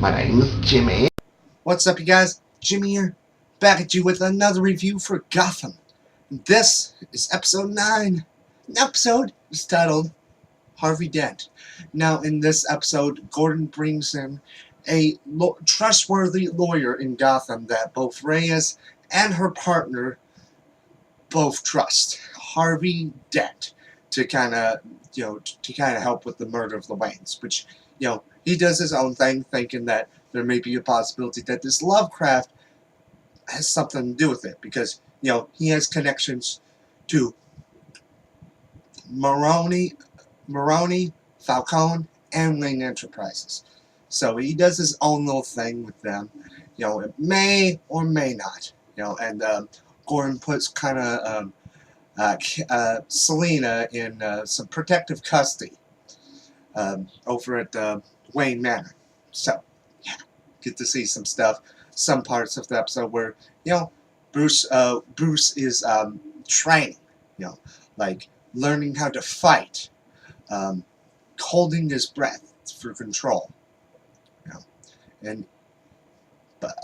My name is Jimmy. What's up, you guys? Jimmy here, back at you with another review for Gotham. This is episode 9. The episode is titled Harvey Dent. Now, in this episode, Gordon brings in a trustworthy lawyer in Gotham that both Reyes and her partner both trust, Harvey Dent, to kind of help with the murder of the Waynes, which he does his own thing, thinking that there may be a possibility that this Lovecraft has something to do with it, because he has connections to Maroni, Falcone, and Wayne Enterprises. So he does his own little thing with them. It may or may not. And Gordon puts kind of Selena in some protective custody over at Wayne Manor. So, yeah, get to see some stuff, some parts of the episode where, Bruce is training, like learning how to fight, holding his breath for control, But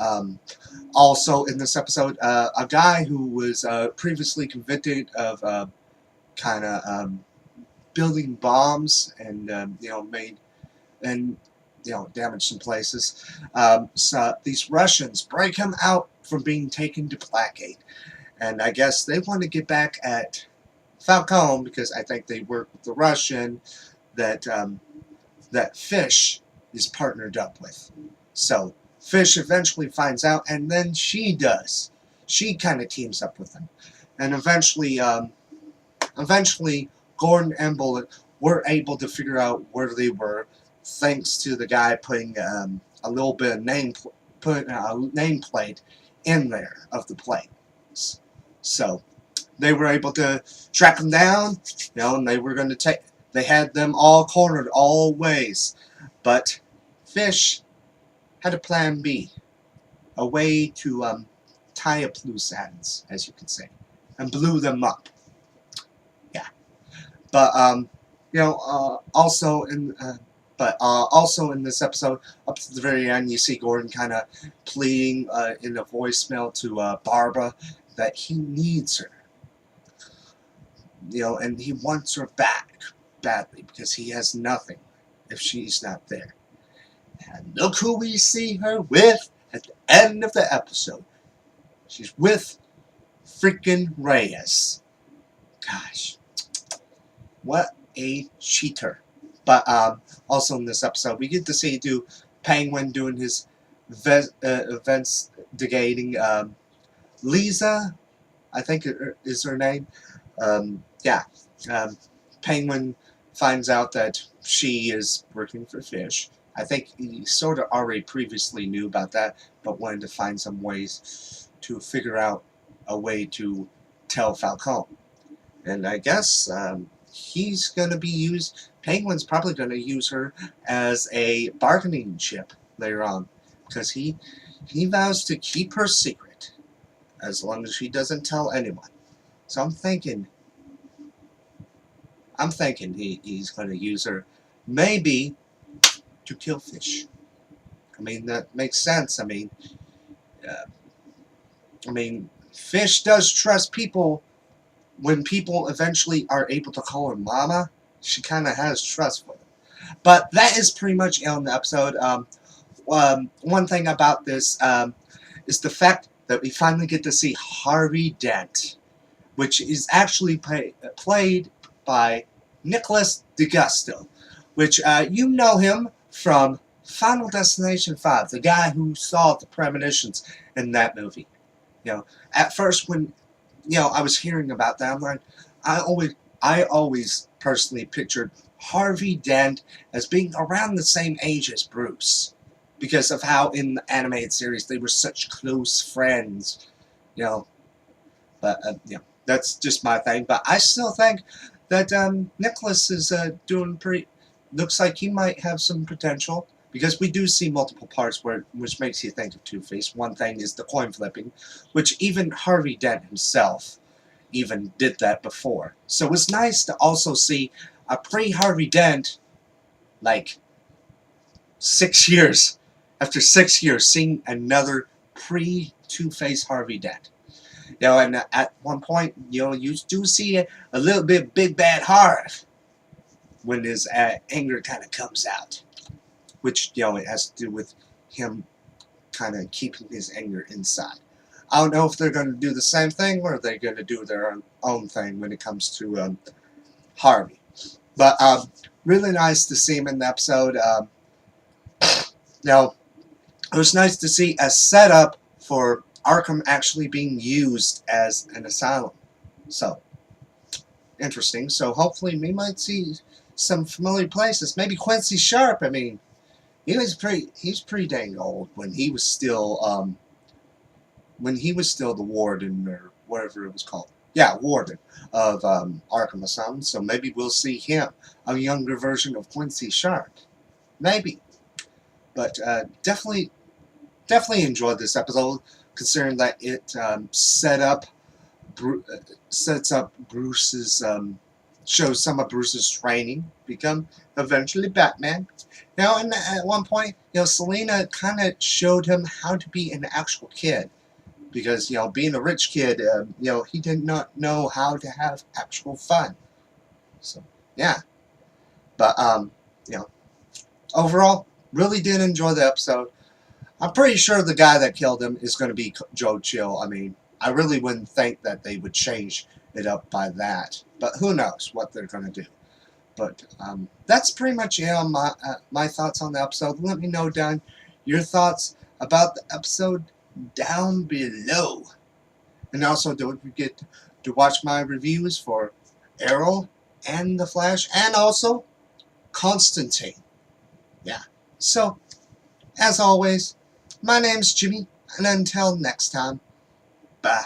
also in this episode, a guy who was previously convicted of building bombs and damaged some places. So these Russians break him out from being taken to Blackgate, and I guess they want to get back at Falcone because I think they work with the Russian that Fish is partnered up with. So Fish eventually finds out, and then she does. She kind of teams up with him, and eventually Gordon and Bullet were able to figure out where they were, thanks to the guy putting a little bit of nameplate in there of the planes. So they were able to track them down, and they were going to take. They had them all cornered all ways, but Fish had a plan B, a way to tie up loose ends, as you could say, and blew them up. Yeah, but also in this episode, up to the very end, you see Gordon kind of pleading in a voicemail to Barbara that he needs her, and he wants her back badly because he has nothing if she's not there. And look who we see her with at the end of the episode. She's with freaking Reyes. Gosh, what a cheater. But also in this episode, we get to see Penguin doing his investigating. Lisa, I think is her name. Penguin finds out that she is working for Fish. I think he sort of already previously knew about that, but wanted to find some ways to figure out a way to tell Falcone. And I guess he's going to be used. Penguin's probably going to use her as a bargaining chip later on, because he vows to keep her secret as long as she doesn't tell anyone. So I'm thinking he's going to use her maybe to kill Fish. I mean, that makes sense. I mean, Fish does trust people. When people eventually are able to call her Mama, she kind of has trust for them. But that is pretty much it on the episode. One thing about this is the fact that we finally get to see Harvey Dent, which is actually played by Nicholas DeGusto, which you know him from Final Destination 5, the guy who saw the premonitions in that movie. At first when I was hearing about that, I'm like, I always personally pictured Harvey Dent as being around the same age as Bruce, because of how in the animated series they were such close friends, But that's just my thing. But I still think that Nicholas is doing pretty. Looks like he might have some potential, because we do see multiple parts which makes you think of Two-Face. One thing is the coin flipping, which even Harvey Dent himself even did that before. So it's nice to also see a pre-Harvey Dent, like 6 years After 6 years, seeing another pre-Two-Face Harvey Dent. And at one point, you do see a little bit Big Bad Harv when his anger kind of comes out, which it has to do with him kind of keeping his anger inside. I don't know if they're going to do the same thing or they're going to do their own thing when it comes to Harvey. But really nice to see him in the episode. Now, it was nice to see a setup for Arkham actually being used as an asylum. So, interesting. So hopefully we might see some familiar places. Maybe Quincy Sharp. I mean, he's pretty dang old when he was still the warden or whatever it was called. Yeah, warden of Arkham Asylum. So maybe we'll see him, a younger version of Quincy Sharp. Maybe. But definitely enjoyed this episode, considering that it sets up Bruce's, shows some of Bruce's training, become eventually Batman. Now, at one point, Selina kind of showed him how to be an actual kid, because being a rich kid, he did not know how to have actual fun. So yeah, but overall, really did enjoy the episode. I'm pretty sure the guy that killed him is going to be Joe Chill. I mean, I really wouldn't think that they would change it up by that. But who knows what they're going to do. But that's pretty much my thoughts on the episode. Let me know down your thoughts about the episode down below. And also don't forget to watch my reviews for Arrow and The Flash and also Constantine. Yeah. So, as always, my name's Jimmy, and until next time, bye.